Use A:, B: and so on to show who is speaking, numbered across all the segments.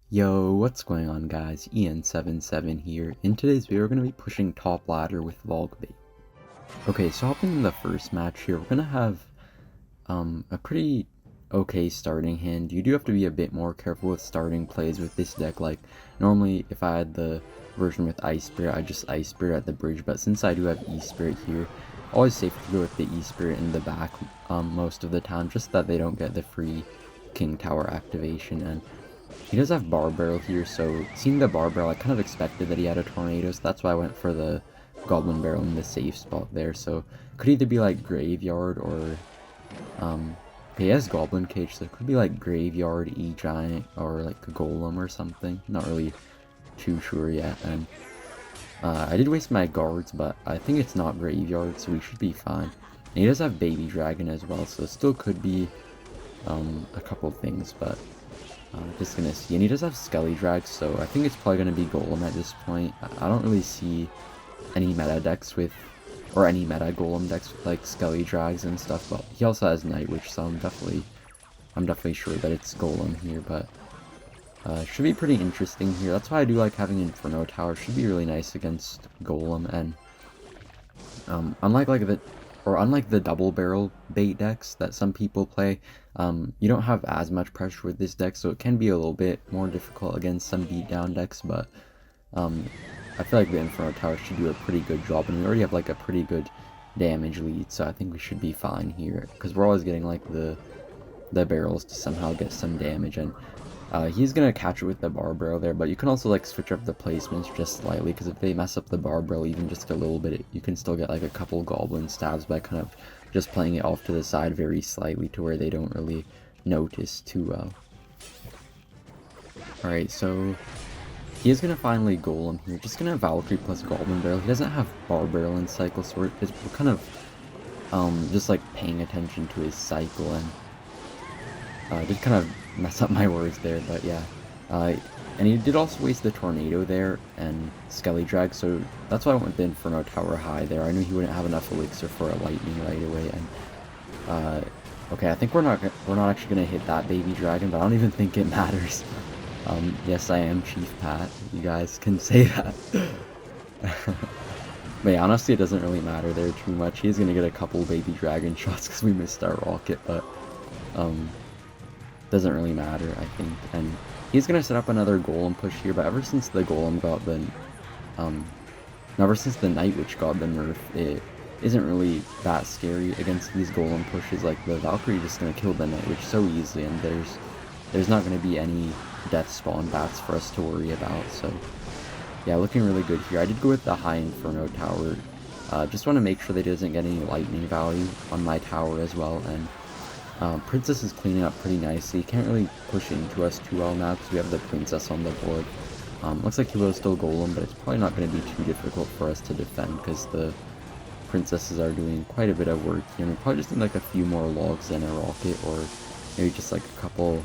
A: Yo, what's going on guys? Ian77 here. In today's video, we're going to be pushing top ladder with Logbait. Okay, so hopping in the first match here, we're going to have a pretty okay starting hand. You do have to be a bit more careful with starting plays with this deck. Like, normally if I had the version with Ice Spirit, I'd just Ice Spirit at the bridge, but since I do have E-Spirit here, always safe to go with the E-Spirit in the back most of the time, just that they don't get the free King Tower activation. And he does have Bar Barrel here, so seeing the Bar Barrel, I kind of expected that he had a Tornado, so that's why I went for the Goblin Barrel in the safe spot there. So could either be like Graveyard or he has Goblin Cage, so it could be like Graveyard, E-Giant, or like a Golem or something. Not really too sure yet. And I did waste my guards, but I think it's not Graveyard, so we should be fine. And he does have Baby Dragon as well, so it still could be a couple things, but just gonna see. And he does have Skelly Drag, so I think it's probably gonna be Golem at this point. I don't really see any meta decks with, or any meta Golem decks with like Skelly Drags and stuff, but he also has Night Witch, so I'm definitely sure that it's Golem here, but should be pretty interesting here. That's why I do like having Inferno Tower. Should be really nice against Golem. And unlike the double barrel bait decks that some people play, you don't have as much pressure with this deck, so it can be a little bit more difficult against some beatdown decks, but I feel like the Inferno Tower should do a pretty good job, and we already have like a pretty good damage lead, so I think we should be fine here, because we're always getting like the barrels to somehow get some damage. And he's gonna catch it with the Bar Barrel there, but you can also like switch up the placements just slightly, because if they mess up the Bar Barrel even just a little bit, you can still get like a couple Goblin stabs by kind of just playing it off to the side very slightly to where they don't really notice too well. Alright, so he is gonna finally Golem here, just gonna Valkyrie plus Goblin Barrel. He doesn't have Bar Barrel in cycle, so we're kind of just like paying attention to his cycle. And I did kind of mess up my words there, but yeah. And he did also waste the Tornado there and Skelly Drag, so that's why I went with the Inferno Tower high there. I knew he wouldn't have enough Elixir for a Lightning right away. And okay, I think we're not actually gonna hit that Baby Dragon, but I don't even think it matters. Yes, I am Chief Pat. You guys can say that. But yeah, honestly, it doesn't really matter there too much. He's gonna get a couple Baby Dragon shots because we missed our Rocket, but doesn't really matter, I think. And he's gonna set up another Golem push here, but ever since the Golem got the ever since the Night Witch got the nerf, it isn't really that scary against these Golem pushes. Like, the Valkyrie just gonna kill the Night Witch so easily, and there's not gonna be any death spawn bats for us to worry about. So yeah, looking really good here. I did go with the high Inferno Tower. Just want to make sure that he doesn't get any lightning value on my tower as well. And Princess is cleaning up pretty nicely. Can't really push into us too well now because we have the Princess on the board. Looks like he will still Golem, but it's probably not going to be too difficult for us to defend because the Princesses are doing quite a bit of work here. And we probably just need like a few more logs and a rocket, or maybe just like a couple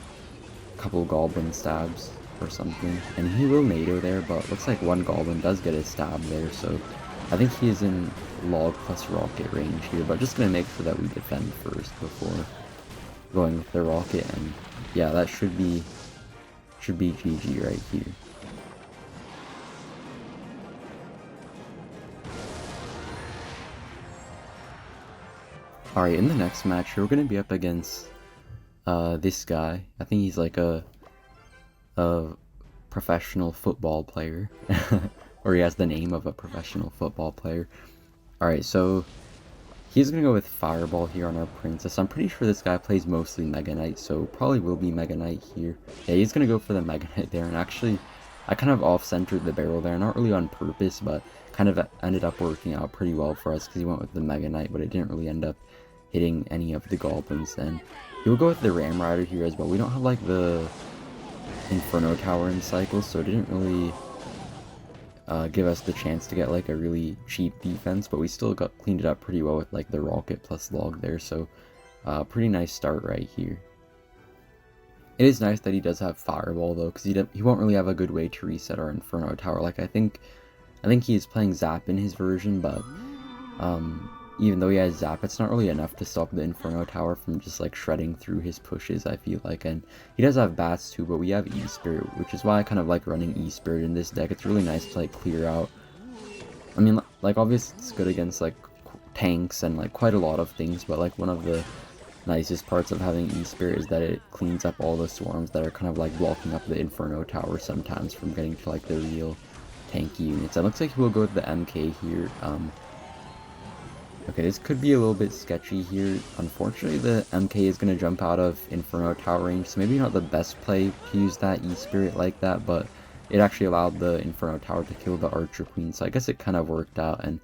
A: Goblin stabs or something. And he will NATO there, but looks like one Goblin does get a stab there, so I think he is in log plus rocket range here, but just going to make sure that we defend first before going with the rocket. And yeah, that should be GG right here. Alright, in the next match here, we're going to be up against this guy. I think he's like a professional football player, or he has the name of a professional football player. Alright, so he's gonna go with Fireball here on our Princess. I'm pretty sure this guy plays mostly Mega Knight, so probably will be Mega Knight here. Yeah, he's gonna go for the Mega Knight there, and actually, I kind of off-centered the barrel there, not really on purpose, but kind of ended up working out pretty well for us because he went with the Mega Knight, but it didn't really end up hitting any of the Goblins. Then he'll go with the Ram Rider here as well. We don't have like the Inferno Tower in cycle, so it didn't really give us the chance to get like a really cheap defense, but we still cleaned it up pretty well with like the rocket plus log there. So pretty nice start right here. It is nice that he does have Fireball though, because he won't really have a good way to reset our Inferno Tower. Like, I think he is playing Zap in his version, but even though he has Zap, it's not really enough to stop the Inferno Tower from just like shredding through his pushes, I feel like. And he does have Bats too, but we have E-Spirit, which is why I kind of like running E-Spirit in this deck. It's really nice to like clear out. I mean, like obviously it's good against like tanks and like quite a lot of things, but like one of the nicest parts of having E-Spirit is that it cleans up all the swarms that are kind of like blocking up the Inferno Tower sometimes from getting to like the real tanky units. It looks like he will go with the MK here. Okay, this could be a little bit sketchy here. Unfortunately, the MK is going to jump out of Inferno Tower range, so maybe not the best play to use that E-Spirit like that, but it actually allowed the Inferno Tower to kill the Archer Queen, so I guess it kind of worked out. And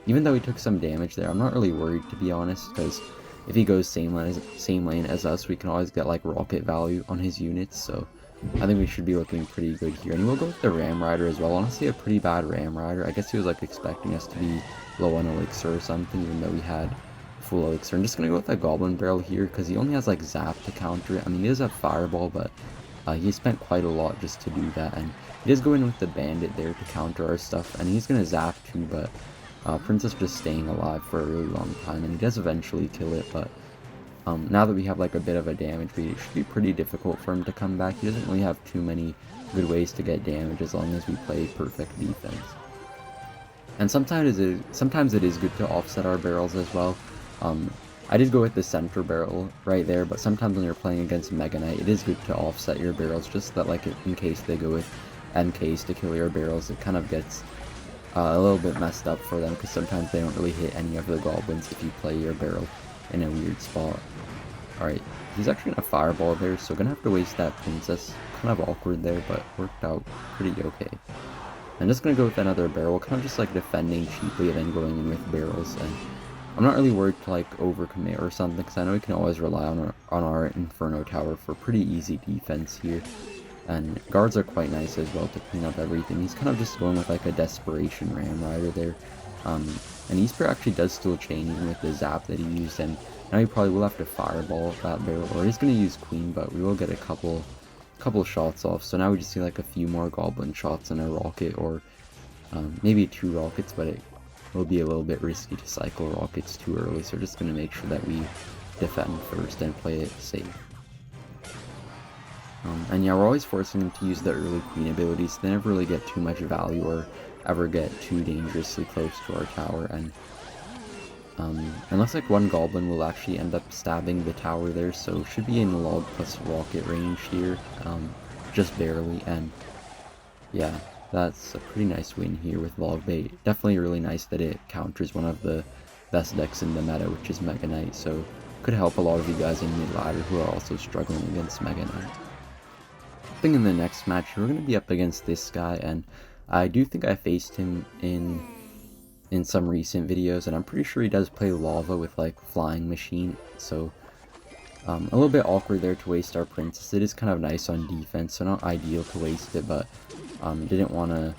A: even though he took some damage there, I'm not really worried, to be honest, because if he goes same lane as us, we can always get like rocket value on his units, so I think we should be looking pretty good here. And we'll go with the Ram Rider as well. Honestly, a pretty bad Ram Rider. I guess he was like expecting us to be low on Elixir or something, even though we had full Elixir. I'm just going to go with the Goblin Barrel here, because he only has like Zap to counter it. I mean, he does have Fireball, but he spent quite a lot just to do that. And he does go in with the Bandit there to counter our stuff, and he's going to Zap too, but Princess just staying alive for a really long time, and he does eventually kill it, but now that we have like a bit of a damage read, it should be pretty difficult for him to come back. He doesn't really have too many good ways to get damage as long as we play perfect defense. And sometimes it is good to offset our barrels as well. I did go with the center barrel right there, but sometimes when you're playing against Mega Knight, it is good to offset your barrels, just that like in case they go with MKs to kill your barrels, it kind of gets a little bit messed up for them, because sometimes they don't really hit any of the goblins if you play your barrel in a weird spot. Alright, he's actually gonna Fireball there, so gonna have to waste that Princess. Kind of awkward there, but worked out pretty okay. I'm just gonna go with another barrel, kind of just like defending cheaply and then going in with barrels. And I'm not really worried to like overcommit or something, because I know we can always rely on our Inferno Tower for pretty easy defense here. And guards are quite nice as well to clean up everything. He's kind of just going with like a Desperation Ram Rider there. And E-Spirit actually does still change even with the Zap that he used, and now he probably will have to Fireball that barrel, or he's going to use Queen, but we will get a couple shots off. So now we just see like a few more Goblin shots and a rocket, or maybe 2 rockets, but it will be a little bit risky to cycle rockets too early, so we're just going to make sure that we defend first and play it safe. And yeah, we're always forcing them to use the early Queen abilities, so they never really get too much value or ever get too dangerously close to our tower. And looks like one Goblin will actually end up stabbing the tower there, so should be in log plus rocket range here, just barely. And yeah, that's a pretty nice win here with Logbait. Definitely really nice that it counters one of the best decks in the meta, which is Mega Knight, so could help a lot of you guys in mid-ladder who are also struggling against Mega Knight. I think in the next match we're going to be up against this guy, and I do think I faced him in some recent videos, and I'm pretty sure he does play Lava with like Flying Machine, so a little bit awkward there to waste our Princess. It is kind of nice on defense, so not ideal to waste it, but didn't want to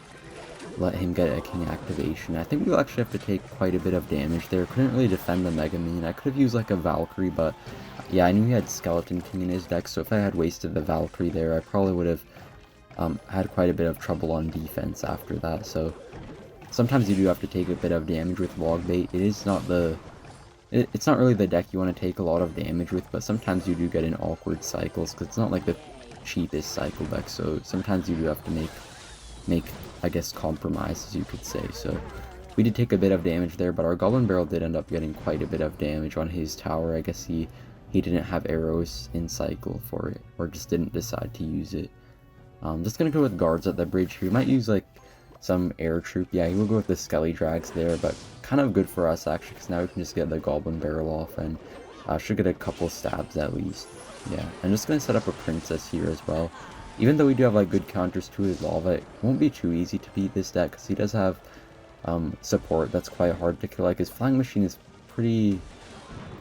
A: let him get a King activation. I think we'll actually have to take quite a bit of damage there. Couldn't really defend the Mega Minion. I could have used like a Valkyrie, but yeah, I knew he had Skeleton King in his deck, so if I had wasted the Valkyrie there, I probably would have had quite a bit of trouble on defense after that. So sometimes you do have to take a bit of damage with Logbait. It is not it's not really the deck you want to take a lot of damage with, but sometimes you do get in awkward cycles, because it's not like the cheapest cycle deck, so sometimes you do have to make I guess compromises, you could say. So we did take a bit of damage there, but our Goblin Barrel did end up getting quite a bit of damage on his tower. I guess he didn't have arrows in cycle for it, or just didn't decide to use it. Just gonna go with guards at the bridge here. We might use like some air troop. Yeah, he will go with the Skelly Drags there, but kind of good for us actually, because now we can just get the Goblin Barrel off, and should get a couple stabs at least. Yeah, I'm just gonna set up a Princess here as well. Even though we do have like good counters to his Lava, it won't be too easy to beat this deck, because he does have support that's quite hard to kill. Like his Flying Machine is pretty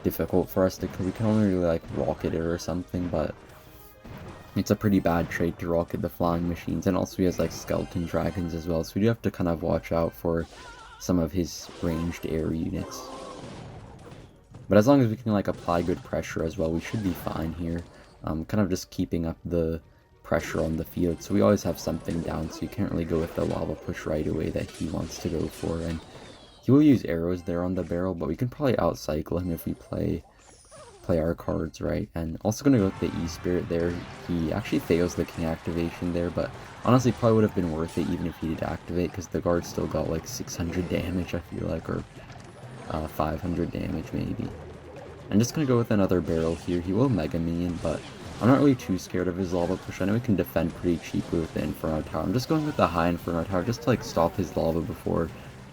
A: difficult for us to kill. We can only really like rocket it or something, but it's a pretty bad trait to rocket the Flying Machines. And also he has like Skeleton Dragons as well, so we do have to kind of watch out for some of his ranged air units. But as long as we can like apply good pressure as well, we should be fine here. Kind of just keeping up the pressure on the field, so we always have something down, so you can't really go with the Lava Push right away that he wants to go for. And He will use arrows there on the barrel, but we can probably outcycle him if we play our cards right. And also going to go with the E-Spirit there. He actually fails the King activation there, but honestly probably would have been worth it even if he did activate, because the guard still got like 600 damage, I feel like, or 500 damage maybe. I'm just going to go with another barrel here. He will Mega Minion, but I'm not really too scared of his Lava Push. I know he can defend pretty cheaply with the Inferno Tower. I'm just going with the high Inferno Tower just to like stop his lava before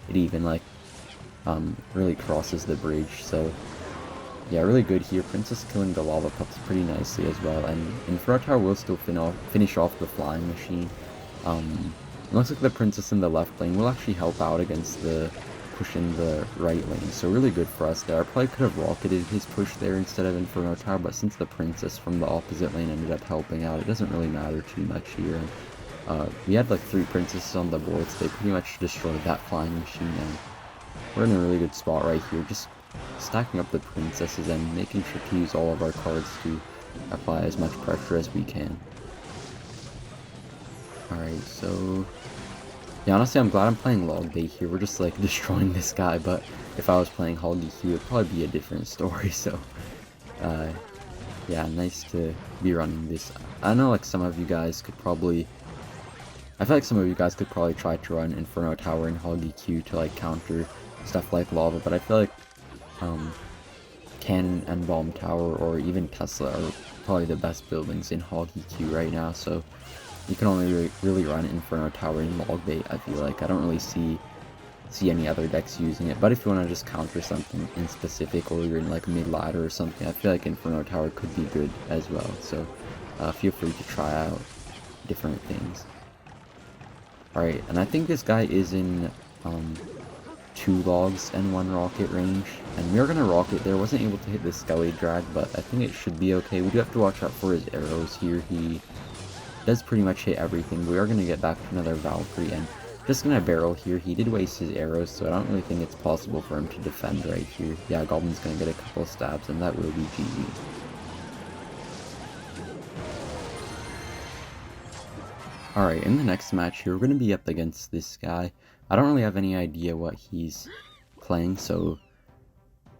A: it even like really crosses the bridge. So yeah, really good here. Princess killing the lava pups pretty nicely as well, and Inferno Tower will still finish off the flying machine. It looks like the princess in the left lane will actually help out against the push in the right lane, so really good for us there. I probably could have rocketed his push there instead of Inferno Tower, but since the princess from the opposite lane ended up helping out, it doesn't really matter too much here. And we had like 3 princesses on the board, so they pretty much destroyed that flying machine, and we're in a really good spot right here, just stacking up the princesses and making sure to use all of our cards to apply as much pressure as we can. Alright, so yeah, honestly I'm glad I'm playing Logbait here. We're just like destroying this guy, but if I was playing Hoggy Q, it'd probably be a different story. So yeah, nice to be running this. I know like some of you guys could probably, I feel like some of you guys could probably try to run Inferno Tower and Hoggy Q to like counter stuff like lava, but I feel like Cannon and Bomb Tower or even Tesla are probably the best buildings in Hoggy Q right now, so you can only really run Inferno Tower in Logbait. I feel like I don't really see any other decks using it, but if you want to just counter something in specific, or you're in like mid ladder or something, I feel like Inferno Tower could be good as well, so feel free to try out different things. Alright, and I think this guy is in 2 logs and 1 rocket range, and we are going to rocket there. Wasn't able to hit the Skelly Drag, but I think it should be okay. We do have to watch out for his arrows here. He does pretty much hit everything. We are going to get back to another Valkyrie, and just going to barrel here. He did waste his arrows, so I don't really think it's possible for him to defend right here. Yeah, Goblin's going to get a couple of stabs, and that will be GG. Alright, in the next match here, we're going to be up against this guy. I don't really have any idea what he's playing, so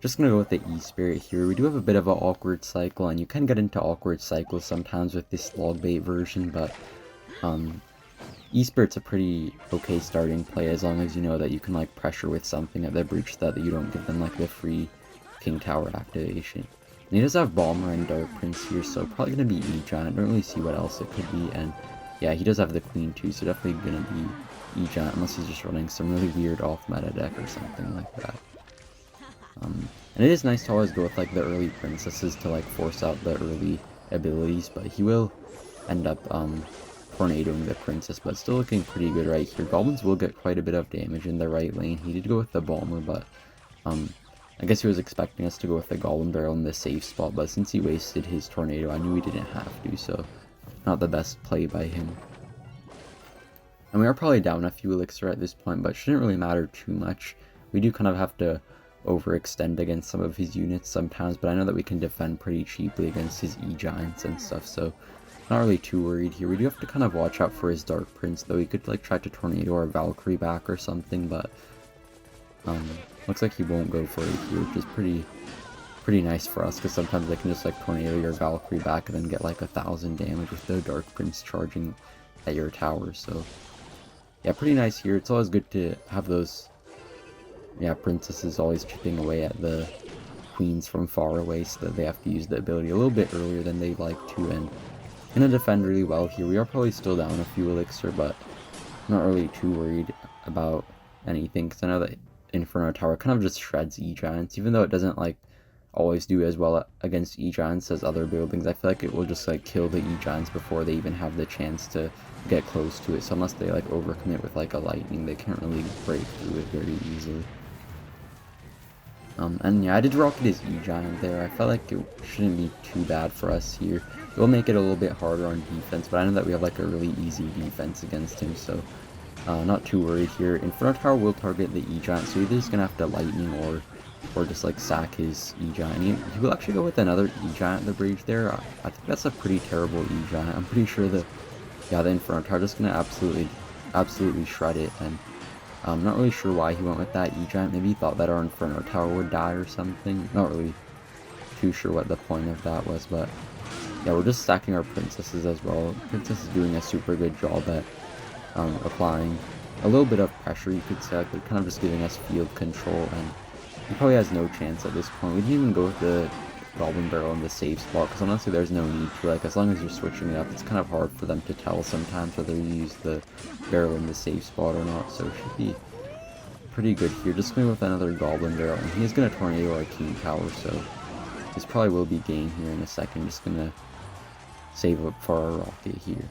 A: just going to go with the E-Spirit here. We do have a bit of an awkward cycle, and you can get into awkward cycles sometimes with this Logbait version, but E-Spirit's a pretty okay starting play as long as you know that you can like pressure with something at the bridge that you don't give them like the free King Tower activation. And he does have Bomber and Dark Prince here, so probably going to be E-Giant. I don't really see what else it could be, and yeah, he does have the Queen too, so definitely going to be E-Giant, unless he's just running some really weird off-meta deck or something like that. And it is nice to always go with like the early princesses to like force out the early abilities, but he will end up tornadoing the princess, but still looking pretty good right here. Goblins will get quite a bit of damage in the right lane. He did go with the Bomber, but I guess he was expecting us to go with the Goblin barrel in the safe spot, but since he wasted his tornado, I knew he didn't have to, so not the best play by him. And we are probably down a few elixir at this point, but shouldn't really matter too much. We do kind of have to overextend against some of his units sometimes, but I know that we can defend pretty cheaply against his E-Giants and stuff, so not really too worried here. We do have to kind of watch out for his Dark Prince, though. He could like try to tornado our Valkyrie back or something, but looks like he won't go for it here, which is pretty nice for us, because sometimes they can just like tornado your Valkyrie back and then get like 1,000 damage with the Dark Prince charging at your tower. So yeah, pretty nice here. It's always good to have those princesses always chipping away at the queens from far away, so that they have to use the ability a little bit earlier than they like to, and gonna defend really well here. We are probably still down a few elixir, but not really too worried about anything, because I know that Inferno Tower kind of just shreds E-Giants, even though it doesn't like always do as well against E-Giants as other buildings. I feel like it will just like kill the E-Giants before they even have the chance to get close to it, so unless they like overcommit with like a lightning, they can't really break through it very easily. And yeah, I did rocket his E-Giant there. I felt like it shouldn't be too bad for us here. It will make it a little bit harder on defense, but I know that we have like a really easy defense against him, so not too worried here. Inferno Tower will target the E-Giant, so either he's gonna have to lightning or just like sack his E-Giant. He will actually go with another E-Giant at the bridge there. I think that's a pretty terrible E-Giant. I'm pretty sure that the Inferno Tower just gonna absolutely shred it, and Not really sure why he went with that E-Giant. Maybe he thought that our Inferno Tower would die or something. Not really too sure what the point of that was, but yeah, we're just stacking our princesses as well. Princess is doing a super good job at applying a little bit of pressure, you could say. Like, they're kind of just giving us field control, and he probably has no chance at this point. We didn't even go with the Goblin Barrel in the safe spot, because honestly there's no need to. Like, as long as you're switching it up, it's kind of hard for them to tell sometimes whether you use the barrel in the safe spot or not, so it should be pretty good here. Just going with another Goblin Barrel, and he's going to tornado our King Tower, so this probably will be gain here in a second. Just going to save up for our rocket here.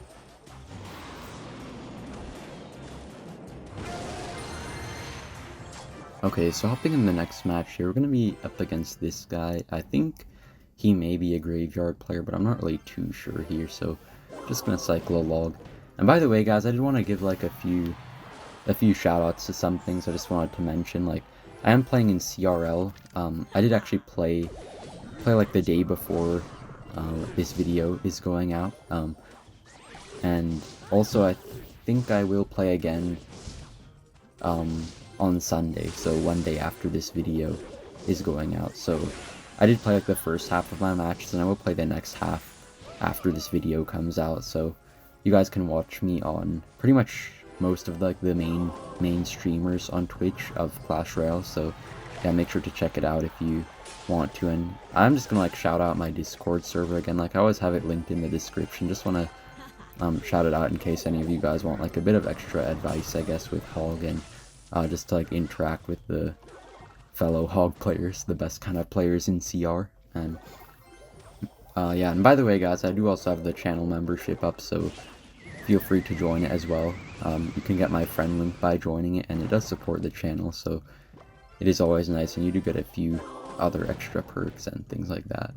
A: Okay, so hopping in the next match here, we're going to be up against this guy. I think he may be a graveyard player, but I'm not really too sure here, so just going to cycle a log. And by the way, guys, I did want to give like a few shout-outs to some things I just wanted to mention. Like, I am playing in CRL. I did actually play like the day before this video is going out. And also, I think I will play again on Sunday, so one day after this video is going out. So I did play like the first half of my matches, and I will play the next half after this video comes out, so you guys can watch me on pretty much most of like the main streamers on Twitch of Clash Royale. So yeah, make sure to check it out if you want to. And I'm just gonna like shout out my Discord server again. Like, I always have it linked in the description. Just want to shout it out in case any of you guys want like a bit of extra advice, I guess, with Hog, and just to like interact with the fellow Hog players, the best kind of players in CR. And yeah, and by the way, guys, I do also have the channel membership up, so feel free to join it as well. You can get my friend link by joining it, and it does support the channel, so it is always nice, and you do get a few other extra perks and things like that.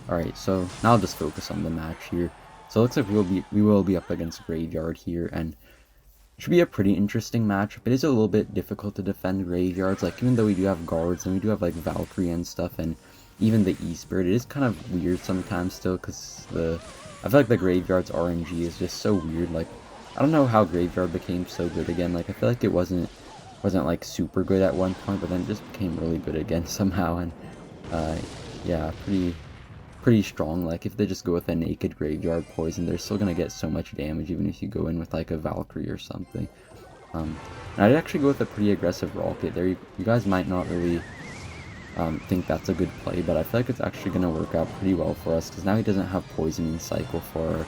A: Alright, so now I'll just focus on the match here. So it looks like we will be up against Graveyard here, and it should be a pretty interesting matchup. It is a little bit difficult to defend Graveyards, like, even though we do have Guards, and we do have like Valkyrie and stuff, and even the E-Spirit, it is kind of weird sometimes still, because I feel like the Graveyard's RNG is just so weird. Like, I don't know how Graveyard became so good again. Like, I feel like it wasn't like super good at one point, but then it just became really good again somehow. And yeah, pretty strong. Like, if they just go with a naked Graveyard poison, they're still gonna get so much damage, even if you go in with like a Valkyrie or something. And I'd actually go with a pretty aggressive rocket there. You guys might not really think that's a good play, but I feel like it's actually going to work out pretty well for us, because now he doesn't have poisoning cycle for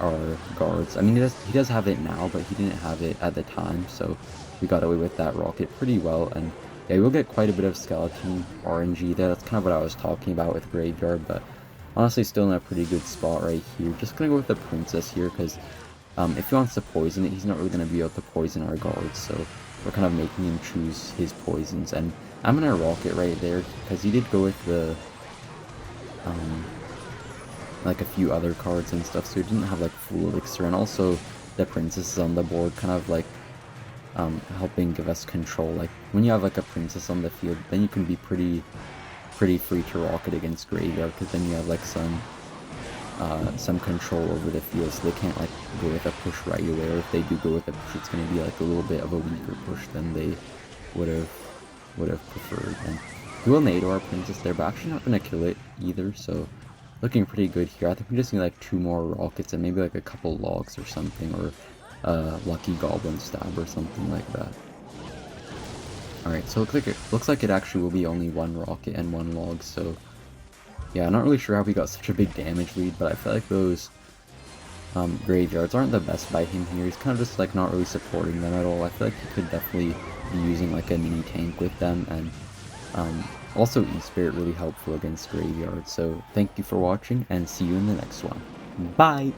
A: our Guards. I mean, he does have it now, but he didn't have it at the time, so we got away with that rocket pretty well. And yeah, we'll get quite a bit of skeleton RNG there. That's kind of what I was talking about with Graveyard, but honestly still in a pretty good spot right here. Just going to go with the Princess here, because if he wants to poison it, he's not really going to be able to poison our Guards, so we're kind of making him choose his poisons. And I'm gonna rocket right there, because he did go with the like a few other cards and stuff, so he didn't have like full elixir. And also the Princess is on the board, kind of like helping give us control. Like, when you have like a Princess on the field, then you can be pretty free to rocket against Graveyard, because then you have like some control over the field, so they can't like go with a push right away, or if they do go with a push, it's going to be like a little bit of a weaker push than they would have preferred. And we will nade our Princess there, but actually not going to kill it either, so looking pretty good here. I think we just need like 2 more rockets and maybe like a couple logs or something, or a lucky Goblin stab or something like that. Alright, so it looks like it actually will be only 1 rocket and 1 log, so yeah, I'm not really sure how we got such a big damage lead, but I feel like those Graveyards aren't the best by him here. He's kind of just like not really supporting them at all. I feel like he could definitely be using like a mini tank with them, and also E-Spirit really helpful against Graveyard. So thank you for watching, and see you in the next one. Bye!